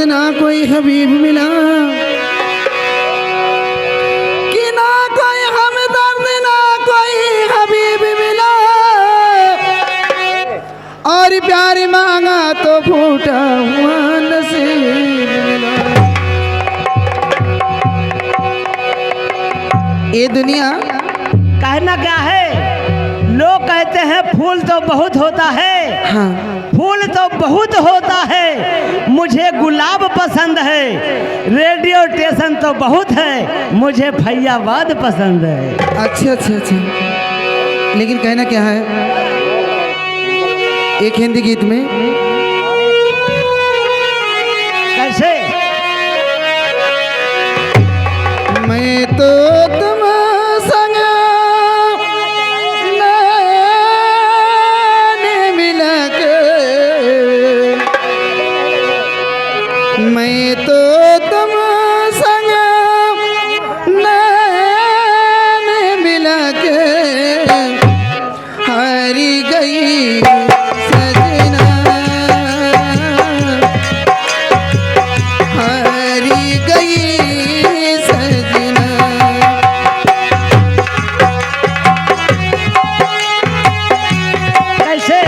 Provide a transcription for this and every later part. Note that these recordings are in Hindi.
ना कोई हबीब मिला, कि ना कोई हमदर्द ना कोई हबीब मिला, और प्यार मांगा तो फूटा हुआ नसीब मिला। ये दुनिया कहना क्या है, लोग कहते हैं फूल तो बहुत होता है, हाँ फूल तो बहुत होता है, मुझे गुलाब पसंद है, रेडियो स्टेशन तो बहुत है, मुझे फैयाबाद पसंद है। अच्छा अच्छा अच्छा, लेकिन कहना क्या है एक हिंदी गीत में, कैसे? मैं तो तुम संग नैन मिला के, मैं तो तुम संग नैन मिला के हारी गई सजना, हारी गई सजना। कैसे?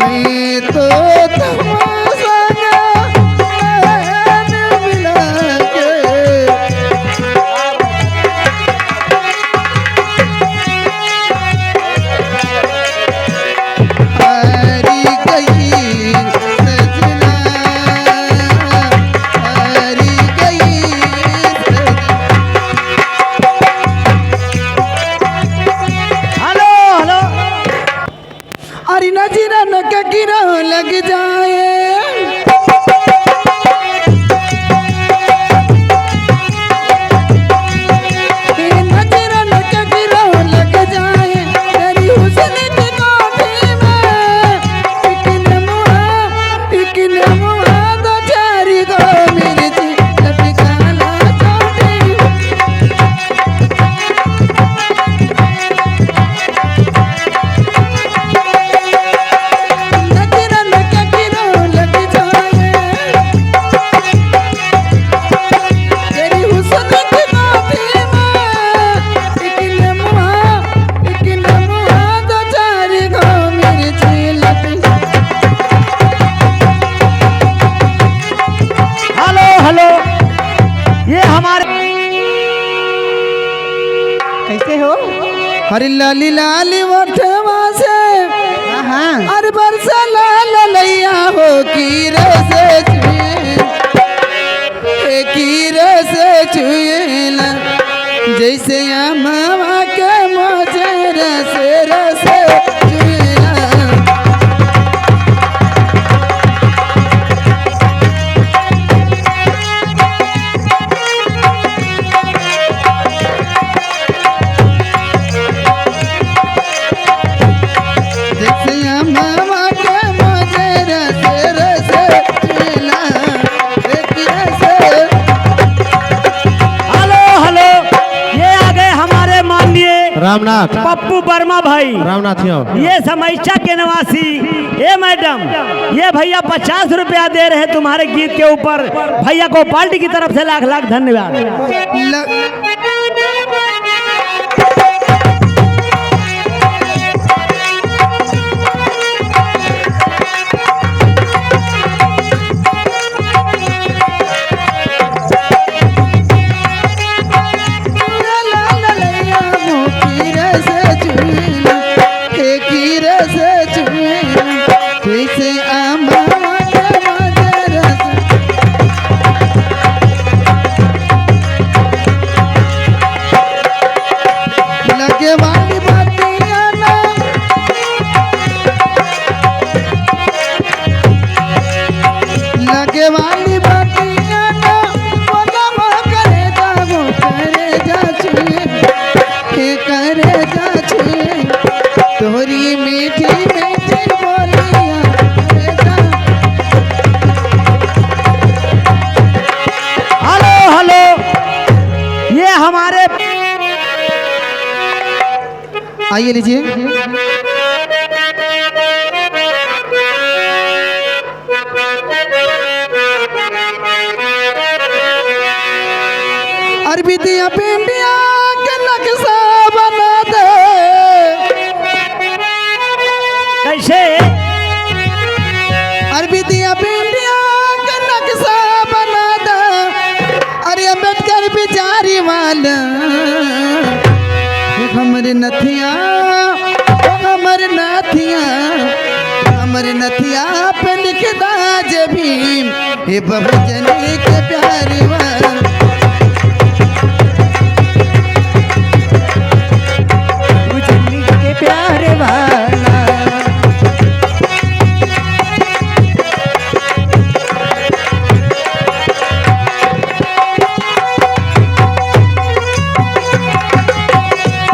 मैं तो तुम संग नैन मिला के हारी गई सजना, हारी गई सजना। हेलो हेलो, अरे नजरा न गिरा लग जाए, नजरा न गिरा लग जाए, तेरी हुस्न की काठी में एक नमुआ दो चारी गो मिर्ची लटकाना चाहती। नजरा न गिरा लग जाए, तेरी हुस्न की काठी में एक नमुआ दो चारी गो मिर्ची लटका। हेलो हेलो, ये हमारे कैसे हो? हरी लाली लाली वठवा से हाँ, अरे बरसा लाल लैया हो कीरे से छुएला, जैसे मामा के मोजे रस रस छुएला। जैसे मामा के मोजे रस रस छुएला, एक रस। हेलो हेलो, ये आ गए हमारे माननीय रामनाथ पप्पू वर्मा भाई, रामनाथ ये समैचा के निवासी। ये मैडम, ये भैया 50 रुपया दे रहे हैं तुम्हारे गीत के ऊपर, भैया को पार्टी की तरफ से लाख लाख धन्यवाद। आइए लीजिए। अरबी दिया पिंडिया के नक्शा बना दे। कैसे? अरबी दिया पिंडिया के नक्शा बना दे। अरे अम्बेडकर बिचारी वाला हमरे नथिया, हमरे नथिया, हमरे नथिया पे लिखदा जे भीम हे बहुजन के प्यारे वाला। प्यारे वाला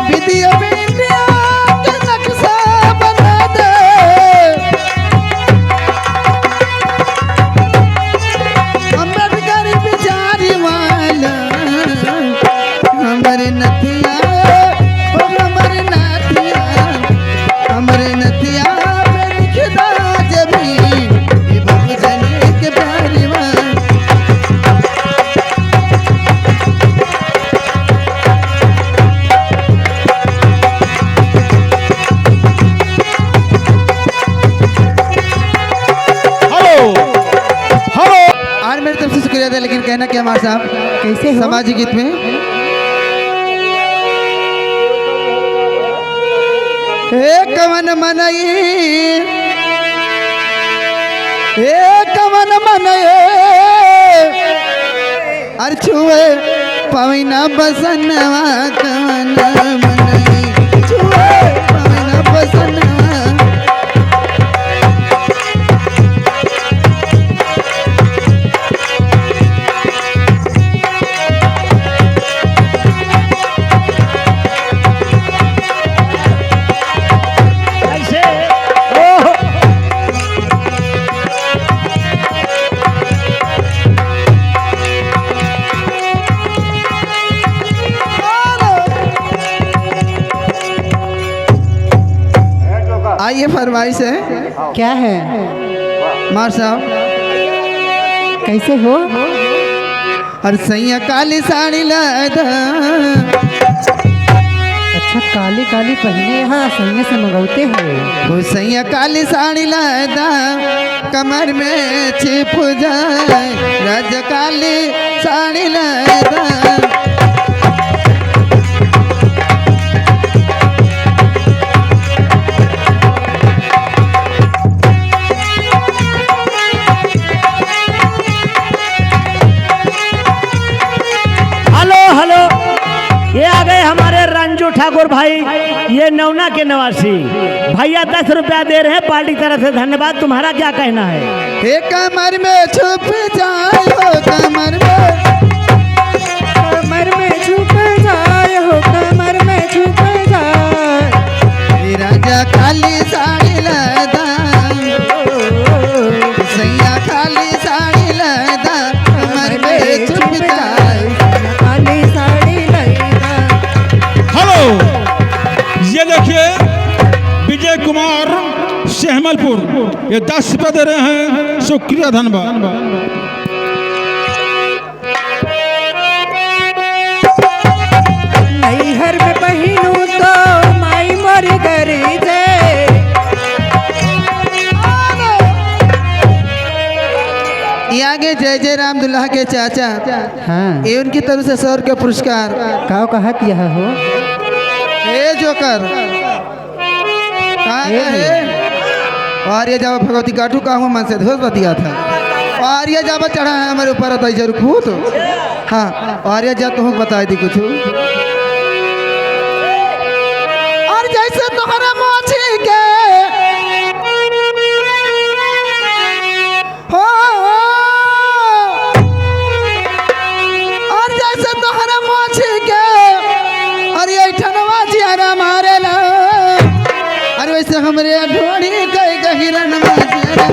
विदिया बिंदिया के नक्शा बना दे। अम्बेडकर बिचारी वाला हमरे नथिया, हमरे नथिया, हमरे नथिया पे लिखदा जे भीम हे बहुजन के प्यारे वाला। और मेरी तरफ से शुक्रिया था, लेकिन कहना क्या हमारे साहब कैसे हो? सामाजिक गीत में कवन मनई, कवन मनई अर्छुए पवना बसनवा, कवन मनई छुए पवना बसनवा। कैसे? ओह! आइए फरमाइश है क्या है? मार साहब। कैसे हो? हर सैया काली साड़ी लादा। अच्छा काली काली पहने यहाँ संगे से मंगौते हैं। वो सैया काली साड़ी लादा, कमर में छिप जाए राज काली साड़ी लादा। हेलो हेलो, ये आ गए हमारे रंजू ठाकुर भाई, ये नौना के नवासी भैया 10 रुपया दे रहे हैं पार्टी की तरफ से, धन्यवाद। तुम्हारा क्या कहना है? हे कमर में छुप जाए हो, कमर में, कमर में छुप जाए हो, कमर में छुप जाए। हे राजा काली साड़ी लादा, सैया काली साड़ी लादा, कमर में छुप जाए। काली साड़ी लैदा। हेलो, ये देखिए विजय कुमार सहमलपुर, ये 10 रुपये दे रहे हैं, शुक्रिया धन्यवाद। नैहर में बहिनू तो माई मर गरी जे। ये आगे जय जय राम दुल्हा के चाचा, हाँ ये उनकी तरफ से 100 रुपया पुरस्कार। काव कहा किया हो? हे जोकर कहाँ है? और ये जब भगवती काटू का हूँ मन से ध्वज दिया था, और ये जब चढ़ा है हमारे ऊपर तो जरूर खूत। हाँ, और ये जब तुम बता दी कुछ। और जैसे तुम्हारा मोची के हो, और जैसे तुम्हारा मोची के, और ये ठनवा जियारा मारे ला, और वैसे हमरे ढोड़ी कई गहिरन माजियारा।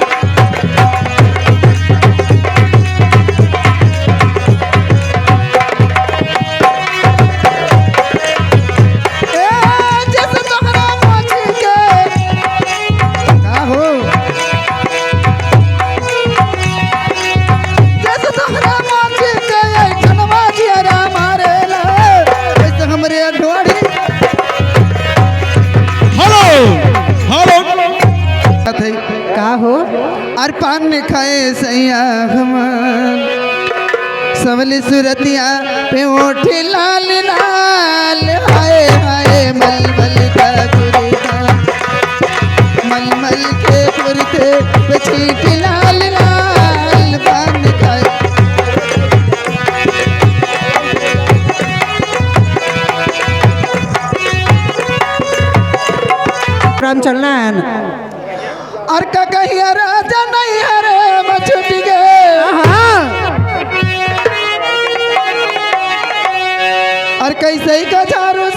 जैसे तुम्हारा का हो और पान खाए सैया हमार सबली सुरतिया पे ओठे लाल लाल हाय हाय मलमल का कुर्ता मलमल के कुर्ते पे छींट लाल लाल पान खाए राम चलना है ना और का कहिया राजा नहीं हरे मछुट गए और कैसे ही का झारू